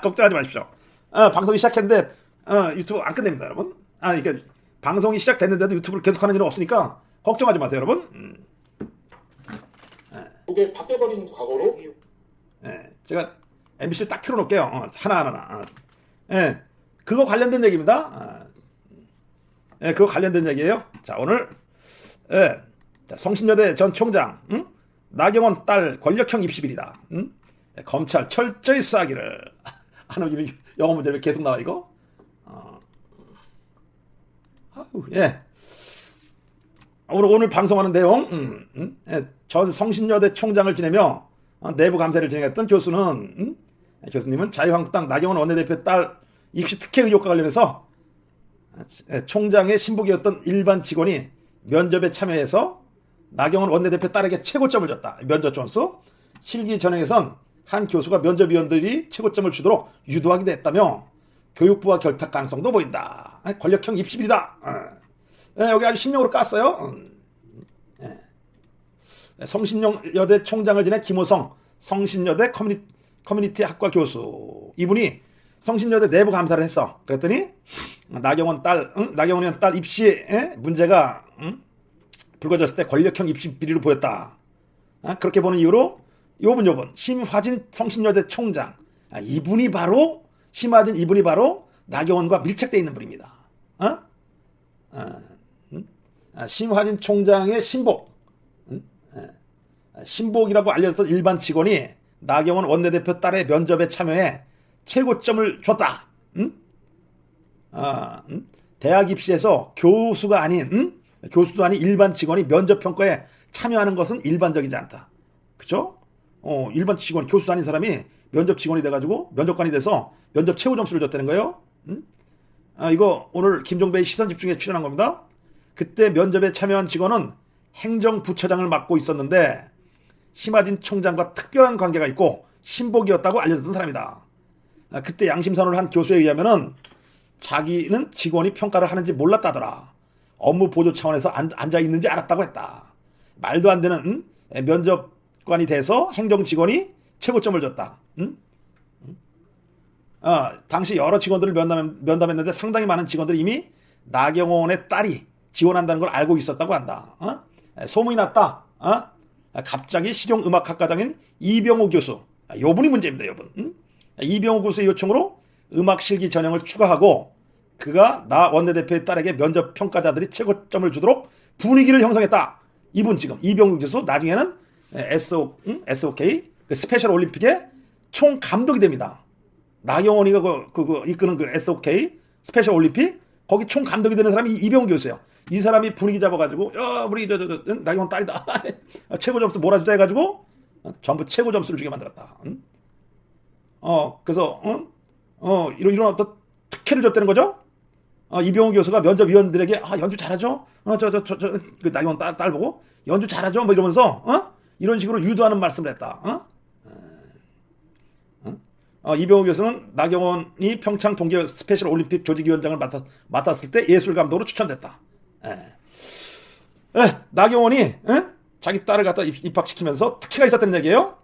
걱정하지 마십시오. 방송이 시작했는데 유튜브 안 끝냅니다, 여러분. 그러니까 방송이 시작됐는데도 유튜브를 계속하는 일은 없으니까 걱정하지 마세요, 여러분. 그게 바뀌어버린 과거로 제가 MBC를 딱 틀어놓을게요. 하나하나. 그거 관련된 얘기입니다. 그거 관련된 얘기예요. 자, 오늘 자, 성신여대 전 총장 나경원 딸 권력형 입시비리다. 검찰 철저히 수사하기를 하는 이런 영어 문제 왜 계속 나와 이거? 오늘 방송하는 내용, 전 성신여대 총장을 지내며 내부 감사를 진행했던 교수님은 자유한국당 나경원 원내대표 딸 입시 특혜 의혹과 관련해서 총장의 신복이었던 일반 직원이 면접에 참여해서 나경원 원내대표 딸에게 최고점을 줬다. 면접 점수. 실기 전형에선 한 교수가 면접위원들이 최고점을 주도록 유도하기도 했다며 교육부와 결탁 가능성도 보인다. 권력형 입시비리다. 여기 아주 신명으로 깠어요. 성신여대 총장을 지낸 김호성 성신여대 커뮤니티 학과 교수. 이분이 성신여대 내부 감사를 했어. 그랬더니 나경원 딸 입시에 문제가 불거졌을 때 권력형 입시 비리로 보였다. 그렇게 보는 이유로 요분 심화진 성신여대 총장. 이분이 바로 나경원과 밀착되어 있는 분입니다. 심화진 총장의 신복이라고 알려졌던 일반 직원이 나경원 원내대표 딸의 면접에 참여해 최고점을 줬다. 대학 입시에서 교수도 아닌 일반 직원이 면접 평가에 참여하는 것은 일반적이지 않다. 그죠? 일반 직원, 교수도 아닌 사람이 면접 직원이 돼가지고 면접관이 돼서 면접 최고 점수를 줬다는 거예요. 이거 오늘 김종배의 시선집중에 출연한 겁니다. 그때 면접에 참여한 직원은 행정부처장을 맡고 있었는데 심화진 총장과 특별한 관계가 있고 신복이었다고 알려졌던 사람이다. 그때 양심선언을 한 교수에 의하면은 자기는 직원이 평가를 하는지 몰랐다더라. 업무 보조 차원에서 앉아 있는지 알았다고 했다. 말도 안 되는 면접관이 돼서 행정 직원이 최고점을 줬다. 당시 여러 직원들을 면담했는데 상당히 많은 직원들이 이미 나경원의 딸이 지원한다는 걸 알고 있었다고 한다. 소문이 났다. 갑자기 실용음악학과장인 이병호 교수. 요분이 문제입니다, 요분. 이병호 교수의 요청으로 음악 실기 전형을 추가하고 그가 나 원내대표의 딸에게 면접 평가자들이 최고점을 주도록 분위기를 형성했다. 이분 지금 이병호 교수 나중에는 SOK 그 스페셜 올림픽의 총 감독이 됩니다. 나경원이가 그 이끄는 그 SOK 스페셜 올림픽 거기 총 감독이 되는 사람이 이병호 교수예요. 이 사람이 분위기 잡아가지고 우리 나경원 딸이다 최고 점수 몰아주자 해가지고 전부 최고 점수를 주게 만들었다. 그래서 이런 어떤 특혜를 줬다는 거죠. 이병호 교수가 면접위원들에게 연주 잘하죠. 그 나경원 딸 보고 연주 잘하죠. 뭐 이러면서 이런 식으로 유도하는 말씀을 했다. 이병호 교수는 나경원이 평창 동계 스페셜 올림픽 조직위원장을 맡았을 때 예술 감독으로 추천됐다. 나경원이 자기 딸을 갖다 입학시키면서 특혜가 있었다는 얘기예요.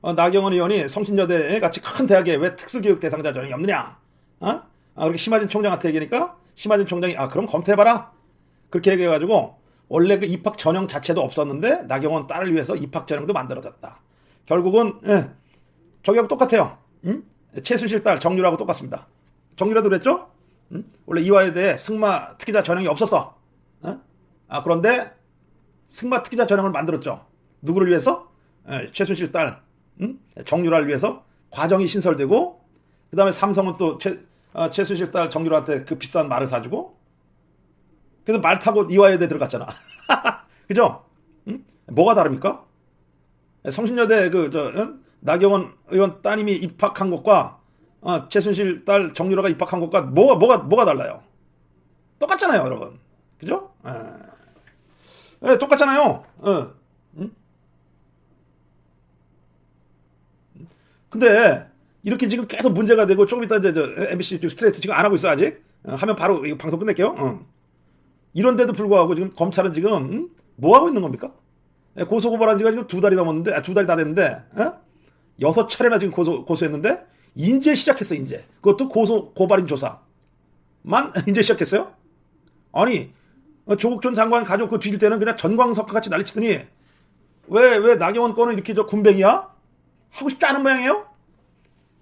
나경원 의원이 성신여대 같이 큰 대학에 왜 특수교육 대상자 전형이 없느냐? 그렇게 심화진 총장한테 얘기하니까 심화진 총장이 그럼 검토해봐라. 그렇게 얘기해가지고 원래 그 입학 전형 자체도 없었는데 나경원 딸을 위해서 입학 전형도 만들어졌다. 결국은 저기하고 똑같아요. 최순실 딸 정유라하고 똑같습니다. 정유라도 그랬죠? 원래 이화여대에 승마 특기자 전형이 없었어. 그런데 승마 특기자 전형을 만들었죠. 누구를 위해서? 최순실 딸 정유라를 위해서 과정이 신설되고 그 다음에 삼성은 또 최순실 딸 정유라한테 그 비싼 말을 사주고 그래서 말 타고 이화여대 들어갔잖아. 그죠? 뭐가 다릅니까? 성신여대 나경원 의원 따님이 입학한 것과 최순실 딸 정유라가 입학한 것과 뭐가 달라요? 똑같잖아요, 여러분. 그죠? 똑같잖아요. 근데 이렇게 지금 계속 문제가 되고 조금 이따 이제 MBC 스트레이트 지금 안 하고 있어 아직. 하면 바로 이거 방송 끝낼게요. 이런데도 불구하고 지금 검찰은 지금 뭐 하고 있는 겁니까? 고소고발한 지가 지금 2달이 넘었는데 2달이 다 됐는데 6차례나 지금 고소했는데 인제 시작했어. 인제 그것도 고발인 조사만 인제 시작했어요. 아니 조국 전 장관 가족 그 뒤질 때는 그냥 전광석 같이 난리치더니 왜 나경원 거는 이렇게 저 군뱅이야? 하고 싶지 않은 모양이에요?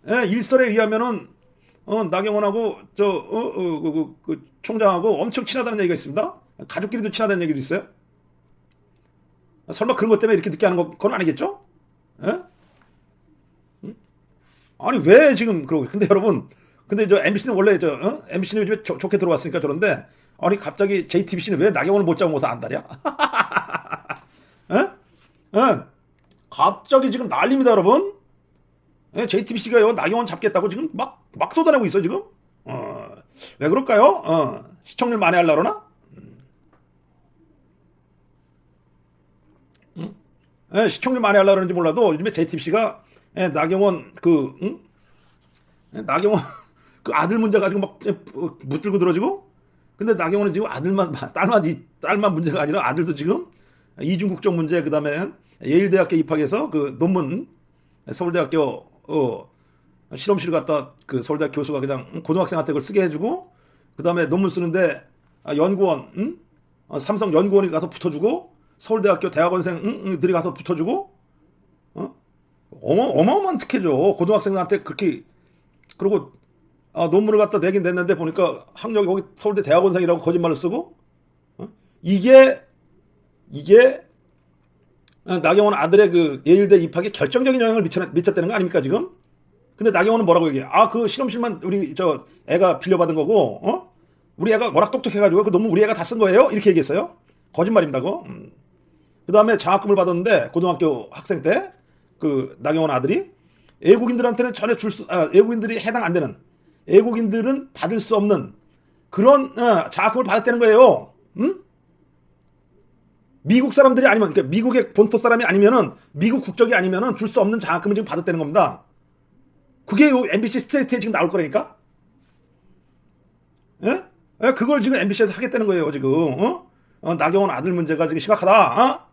예, 일설에 의하면은 나경원하고 그 총장하고 엄청 친하다는 얘기가 있습니다. 가족끼리도 친하다는 얘기도 있어요. 설마 그런 것 때문에 이렇게 늦게 하는 건 아니겠죠? 예? 아니 왜 지금 그러고? 근데 여러분, 근데 저 MBC는 원래 MBC는 요즘에 좋게 들어왔으니까 저런데 아니 갑자기 JTBC는 왜 나경원을 못 잡아서 안달이야? 예? 예? 갑자기 지금 난립니다, 여러분. 예, JTBC가요 나경원 잡겠다고 지금 막 쏟아내고 있어 지금. 왜 그럴까요? 시청률 만회하려고 그러나? 예, 시청률 만회하려고 그러는지 몰라도 요즘에 JTBC가 나경원 나경원 그 아들 문제 가지고 막 묻들고 들어지고. 근데 나경원은 지금 딸만 문제가 아니라 아들도 지금 이중 국적 문제, 그다음에 예일대학교 입학해서 그 논문 서울대학교 실험실 갔다 그 서울대학 교수가 그냥 고등학생한테 그걸 쓰게 해주고, 그다음에 논문 쓰는데 연구원 삼성 연구원이 가서 붙어주고, 서울대학교 대학원생들이 가서 붙어주고, 어마어마한 특혜죠. 고등학생한테 그렇게. 그리고 논문을 갖다 내긴 냈는데 보니까 학력이 거기 서울대 대학원생이라고 거짓말을 쓰고. 이게 나경원 아들의 그 예일대 입학에 결정적인 영향을 미쳤다는 거 아닙니까 지금? 근데 나경원은 뭐라고 얘기해? 그 실험실만 우리 저 애가 빌려받은 거고, 우리 애가 워낙 똑똑해가지고 그 논문 우리 애가 다 쓴 거예요? 이렇게 얘기했어요. 거짓말입니다 그거. 그 다음에 장학금을 받았는데 고등학교 학생 때 그 나경원 아들이 외국인들한테는 전혀 외국인들이 해당 안 되는, 외국인들은 받을 수 없는 그런 장학금을 받았다는 거예요. 미국 사람들이 아니면, 그러니까 미국의 본토 사람이 아니면은, 미국 국적이 아니면은 줄 수 없는 장학금을 지금 받았다는 겁니다. 그게 MBC 스트레이트에 지금 나올 거라니까? 예? 그걸 지금 MBC에서 하겠다는 거예요, 지금. 나경원 아들 문제가 지금 심각하다.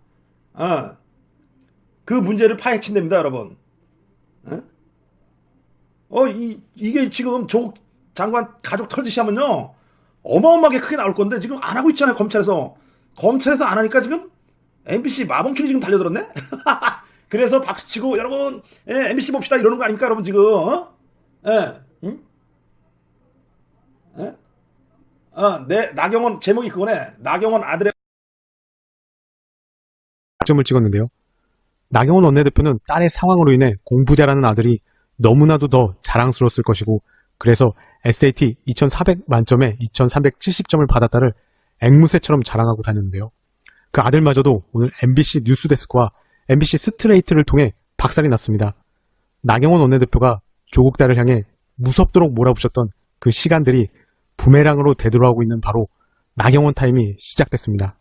그 문제를 파헤친답니다, 여러분. 이게 지금 조국 장관 가족 털듯이 하면요, 어마어마하게 크게 나올 건데, 지금 안 하고 있잖아요, 검찰에서. 검찰에서 안 하니까 지금 MBC 마봉충이 지금 달려들었네? 그래서 박수치고, 여러분, MBC 봅시다, 이러는 거 아닙니까, 여러분, 지금? 나경원, 제목이 그거네. 나경원 아들의. 점을 찍었는데요. 나경원 원내대표는 딸의 상황으로 인해 공부 잘하는 아들이 너무나도 더 자랑스러웠을 것이고, 그래서 SAT 2400 만점에 2370점을 받았다를 앵무새처럼 자랑하고 다녔는데요. 그 아들마저도 오늘 MBC 뉴스데스크와 MBC 스트레이트를 통해 박살이 났습니다. 나경원 원내대표가 조국 딸을 향해 무섭도록 몰아붙였던 그 시간들이 부메랑으로 되돌아오고 있는 바로 나경원 타임이 시작됐습니다.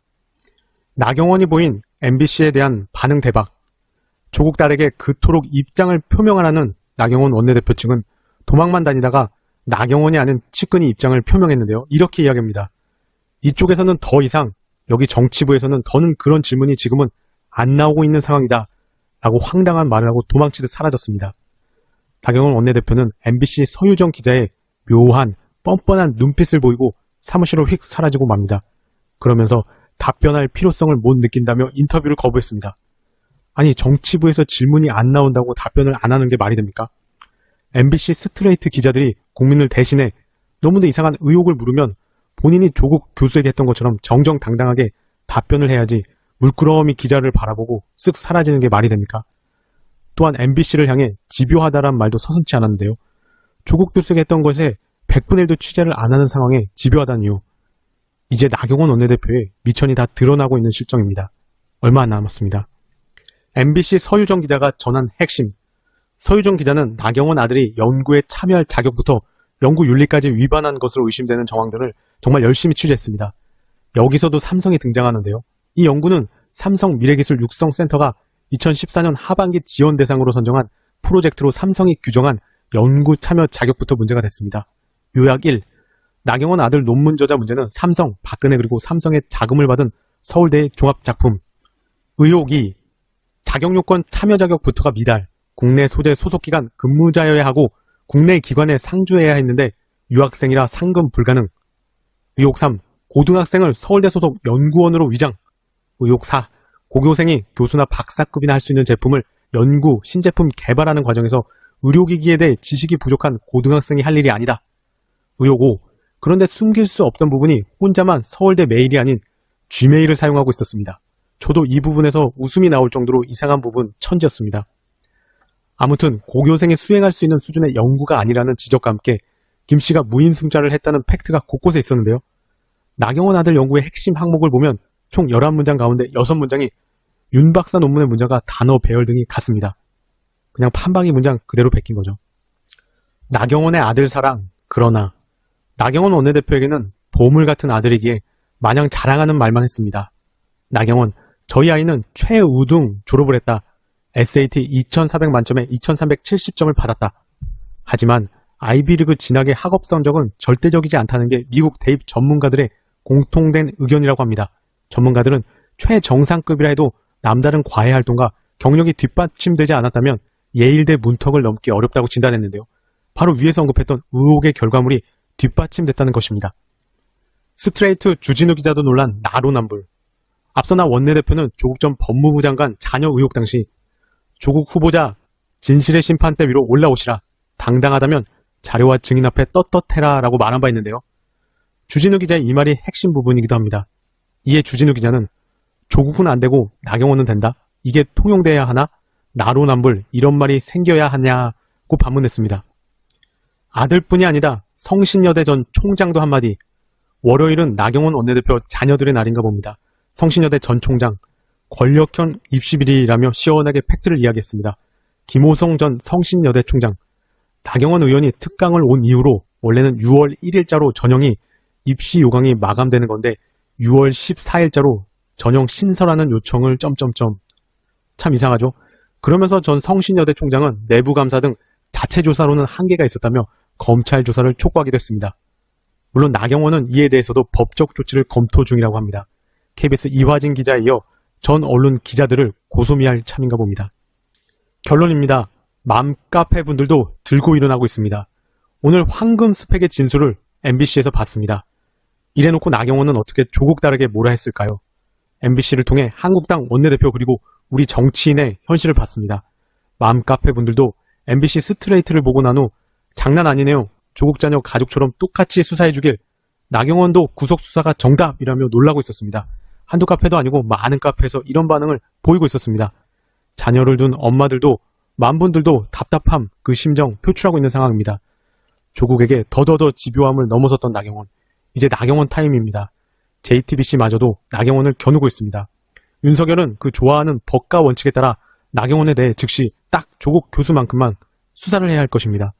나경원이 보인 MBC에 대한 반응 대박. 조국 딸에게 그토록 입장을 표명하라는 나경원 원내대표 측은 도망만 다니다가 나경원이 아닌 측근이 입장을 표명했는데요. 이렇게 이야기합니다. 이쪽에서는 더 이상, 여기 정치부에서는 더는 그런 질문이 지금은 안 나오고 있는 상황이다 라고 황당한 말을 하고 도망치듯 사라졌습니다. 나경원 원내대표는 MBC 서유정 기자의 묘한 뻔뻔한 눈빛을 보이고 사무실로 휙 사라지고 맙니다. 그러면서 답변할 필요성을 못 느낀다며 인터뷰를 거부했습니다. 아니, 정치부에서 질문이 안 나온다고 답변을 안 하는 게 말이 됩니까? MBC 스트레이트 기자들이 국민을 대신해 너무도 이상한 의혹을 물으면 본인이 조국 교수에게 했던 것처럼 정정당당하게 답변을 해야지 물끄러미 기자를 바라보고 쓱 사라지는 게 말이 됩니까? 또한 MBC를 향해 집요하다란 말도 서슴지 않았는데요. 조국 교수에게 했던 것에 100분의 1도 취재를 안 하는 상황에 집요하다니요. 이제 나경원 원내대표의 미천이 다 드러나고 있는 실정입니다. 얼마 안 남았습니다. MBC 서유정 기자가 전한 핵심. 서유정 기자는 나경원 아들이 연구에 참여할 자격부터 연구 윤리까지 위반한 것으로 의심되는 정황들을 정말 열심히 취재했습니다. 여기서도 삼성이 등장하는데요. 이 연구는 삼성 미래기술 육성센터가 2014년 하반기 지원 대상으로 선정한 프로젝트로 삼성이 규정한 연구 참여 자격부터 문제가 됐습니다. 요약 1. 나경원 아들 논문 저자 문제는 삼성, 박근혜 그리고 삼성의 자금을 받은 서울대의 종합작품. 의혹 2. 자격요건 참여 자격부터가 미달. 국내 소재 소속기관 근무자여야 하고 국내 기관에 상주해야 했는데 유학생이라 상금 불가능. 의혹 3. 고등학생을 서울대 소속 연구원으로 위장. 의혹 4. 고교생이 교수나 박사급이나 할 수 있는 제품을 연구, 신제품 개발하는 과정에서 의료기기에 대해 지식이 부족한 고등학생이 할 일이 아니다. 의혹 5. 그런데 숨길 수 없던 부분이 혼자만 서울대 메일이 아닌 G메일을 사용하고 있었습니다. 저도 이 부분에서 웃음이 나올 정도로 이상한 부분 천지였습니다. 아무튼 고교생이 수행할 수 있는 수준의 연구가 아니라는 지적과 함께 김씨가 무임승차를 했다는 팩트가 곳곳에 있었는데요. 나경원 아들 연구의 핵심 항목을 보면 총 11문장 가운데 6문장이 윤 박사 논문의 문장과 단어 배열 등이 같습니다. 그냥 판박이 문장 그대로 베낀 거죠. 나경원의 아들 사랑, 그러나 나경원 원내대표에게는 보물 같은 아들이기에 마냥 자랑하는 말만 했습니다. 나경원, 저희 아이는 최우등 졸업을 했다. SAT 2400 만점에 2370점을 받았다. 하지만 아이비리그 진학의 학업 성적은 절대적이지 않다는 게 미국 대입 전문가들의 공통된 의견이라고 합니다. 전문가들은 최정상급이라 해도 남다른 과외 활동과 경력이 뒷받침되지 않았다면 예일대 문턱을 넘기 어렵다고 진단했는데요. 바로 위에서 언급했던 의혹의 결과물이 뒷받침됐다는 것입니다. 스트레이트 주진우 기자도 놀란 나로남불. 앞서 나 원내대표는 조국 전 법무부 장관 자녀 의혹 당시 조국 후보자 진실의 심판대 위로 올라오시라. 당당하다면 자료와 증인 앞에 떳떳해라 라고 말한 바 있는데요. 주진우 기자의 이 말이 핵심 부분이기도 합니다. 이에 주진우 기자는 조국은 안 되고 나경원은 된다? 이게 통용돼야 하나? 나로남불 이런 말이 생겨야 하냐고 반문했습니다. 아들뿐이 아니다. 성신여대 전 총장도 한마디. 월요일은 나경원 원내대표 자녀들의 날인가 봅니다. 성신여대 전 총장 권력형 입시비리라며 시원하게 팩트를 이야기했습니다. 김호성 전 성신여대 총장. 나경원 의원이 특강을 온 이후로 원래는 6월 1일자로 전형이 입시 요강이 마감되는 건데 6월 14일자로 전형 신설하는 요청을 점점점. 참 이상하죠? 그러면서 전 성신여대 총장은 내부감사 등 자체 조사로는 한계가 있었다며 검찰 조사를 촉구하기도 했습니다. 물론 나경원은 이에 대해서도 법적 조치를 검토 중이라고 합니다. KBS 이화진 기자에 이어 전 언론 기자들을 고소미할 참인가 봅니다. 결론입니다. 맘카페 분들도 들고 일어나고 있습니다. 오늘 황금 스펙의 진술을 MBC에서 봤습니다. 이래놓고 나경원은 어떻게 조국 다르게 뭐라 했을까요? MBC를 통해 한국당 원내대표 그리고 우리 정치인의 현실을 봤습니다. 맘카페 분들도 MBC 스트레이트를 보고 난 후 장난 아니네요. 조국 자녀 가족처럼 똑같이 수사해주길. 나경원도 구속수사가 정답이라며 놀라고 있었습니다. 한두 카페도 아니고 많은 카페에서 이런 반응을 보이고 있었습니다. 자녀를 둔 엄마들도 만분들도 답답함 그 심정 표출하고 있는 상황입니다. 조국에게 더더더 집요함을 넘어섰던 나경원. 이제 나경원 타임입니다. JTBC마저도 나경원을 겨누고 있습니다. 윤석열은 그 좋아하는 법과 원칙에 따라 나경원에 대해 즉시 딱 조국 교수만큼만 수사를 해야 할 것입니다.